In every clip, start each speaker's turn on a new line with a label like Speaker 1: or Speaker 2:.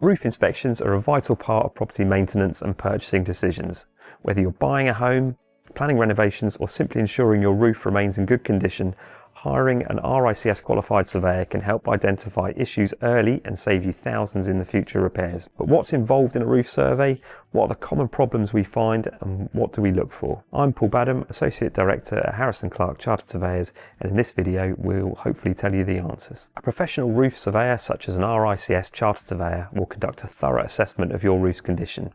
Speaker 1: Roof inspections are a vital part of property maintenance and purchasing decisions. Whether you're buying a home, planning renovations, or simply ensuring your roof remains in good condition, hiring an RICS qualified surveyor can help identify issues early and save you thousands in the future repairs. But what's involved in a roof survey? What are the common problems we find, and what do we look for? I'm Paul Badham, Associate Director at Harrison Clarke Chartered Surveyors, and in this video we'll hopefully tell you the answers. A professional roof surveyor such as an RICS Chartered Surveyor will conduct a thorough assessment of your roof's condition.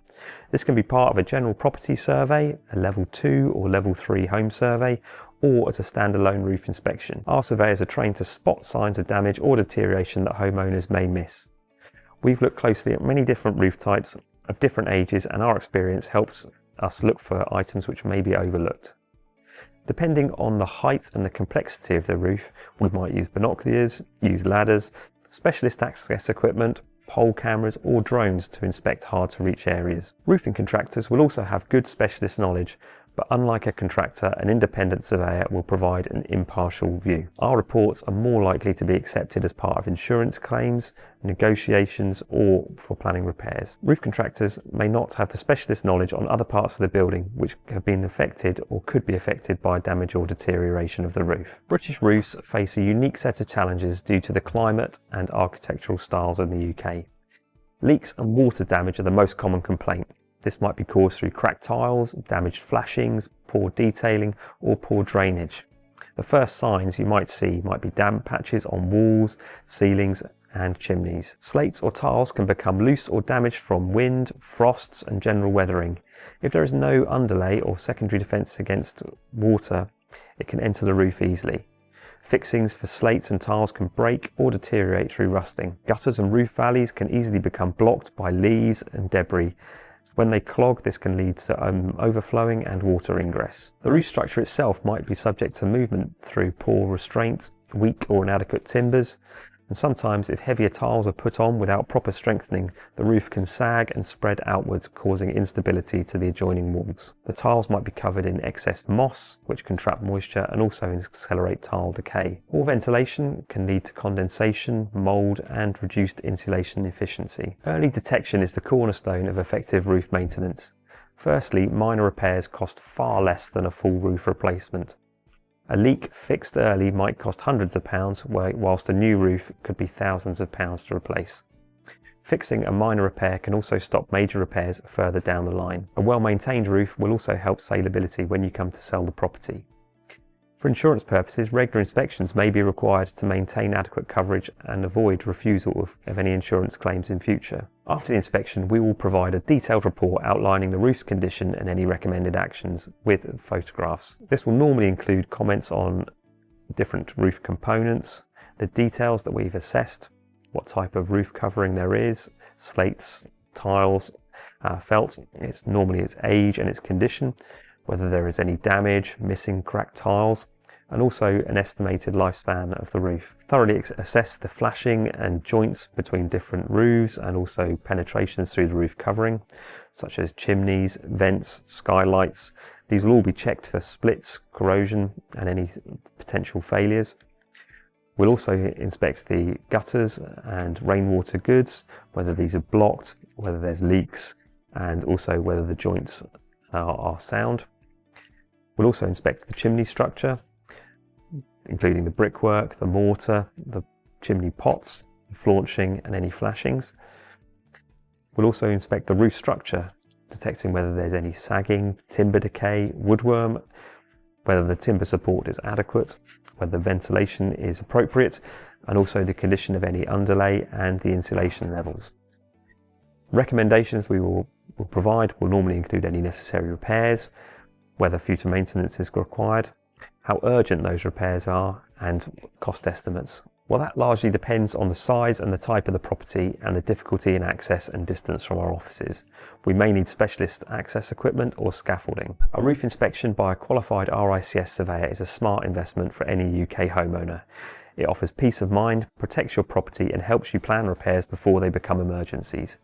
Speaker 1: This can be part of a general property survey, a level 2 or level 3 home survey, or as a standalone roof inspection. Our surveyors are trained to spot signs of damage or deterioration that homeowners may miss. We've looked closely at many different roof types of different ages, and our experience helps us look for items which may be overlooked. Depending on the height and the complexity of the roof, we might use binoculars, use ladders, specialist access equipment, pole cameras or drones to inspect hard to reach areas. Roofing contractors will also have good specialist knowledge, but unlike a contractor, an independent surveyor will provide an impartial view. Our reports are more likely to be accepted as part of insurance claims, negotiations, or for planning repairs. Roof contractors may not have the specialist knowledge on other parts of the building which have been affected or could be affected by damage or deterioration of the roof. British roofs face a unique set of challenges due to the climate and architectural styles in the UK. Leaks and water damage are the most common complaint. This might be caused through cracked tiles, damaged flashings, poor detailing, or poor drainage. The first signs you might see might be damp patches on walls, ceilings, and chimneys. Slates or tiles can become loose or damaged from wind, frosts, and general weathering. If there is no underlay or secondary defence against water, it can enter the roof easily. Fixings for slates and tiles can break or deteriorate through rusting. Gutters and roof valleys can easily become blocked by leaves and debris. When they clog, this can lead to overflowing and water ingress. The roof structure itself might be subject to movement through poor restraint, weak or inadequate timbers, and sometimes if heavier tiles are put on without proper strengthening, the roof can sag and spread outwards, causing instability to the adjoining walls. The tiles might be covered in excess moss, which can trap moisture and also accelerate tile decay. Poor ventilation can lead to condensation, mould, and reduced insulation efficiency. Early detection is the cornerstone of effective roof maintenance. Firstly, minor repairs cost far less than a full roof replacement. A leak fixed early might cost hundreds of pounds, whilst a new roof could be thousands of pounds to replace. Fixing a minor repair can also stop major repairs further down the line. A well-maintained roof will also help saleability when you come to sell the property. For insurance purposes, regular inspections may be required to maintain adequate coverage and avoid refusal of any insurance claims in future. After the inspection, we will provide a detailed report outlining the roof's condition and any recommended actions with photographs. This will normally include comments on different roof components, the details that we've assessed, what type of roof covering there is, slates, tiles, felt, normally its age and its condition, whether there is any damage, missing cracked tiles, and also an estimated lifespan of the roof. Thoroughly assess the flashing and joints between different roofs and also penetrations through the roof covering, such as chimneys, vents, skylights. These will all be checked for splits, corrosion, and any potential failures. We'll also inspect the gutters and rainwater goods, whether these are blocked, whether there's leaks, and also whether the joints are sound. We'll also inspect the chimney structure, including the brickwork, the mortar, the chimney pots, the flaunching, and any flashings. We'll also inspect the roof structure, detecting whether there's any sagging, timber decay, woodworm, whether the timber support is adequate, whether the ventilation is appropriate, and also the condition of any underlay and the insulation levels. Recommendations we will provide will normally include any necessary repairs, whether future maintenance is required, how urgent those repairs are, and cost estimates. Well, that largely depends on the size and the type of the property and the difficulty in access and distance from our offices. We may need specialist access equipment or scaffolding. A roof inspection by a qualified RICS surveyor is a smart investment for any UK homeowner. It offers peace of mind, protects your property, and helps you plan repairs before they become emergencies.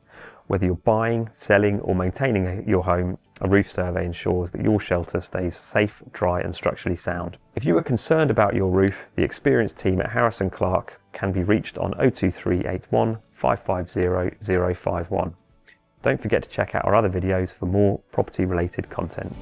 Speaker 1: Whether you're buying, selling, or maintaining your home, a roof survey ensures that your shelter stays safe, dry, and structurally sound. If you are concerned about your roof, the experienced team at Harrison Clarke can be reached on 02381 550 051. Don't forget to check out our other videos for more property related content.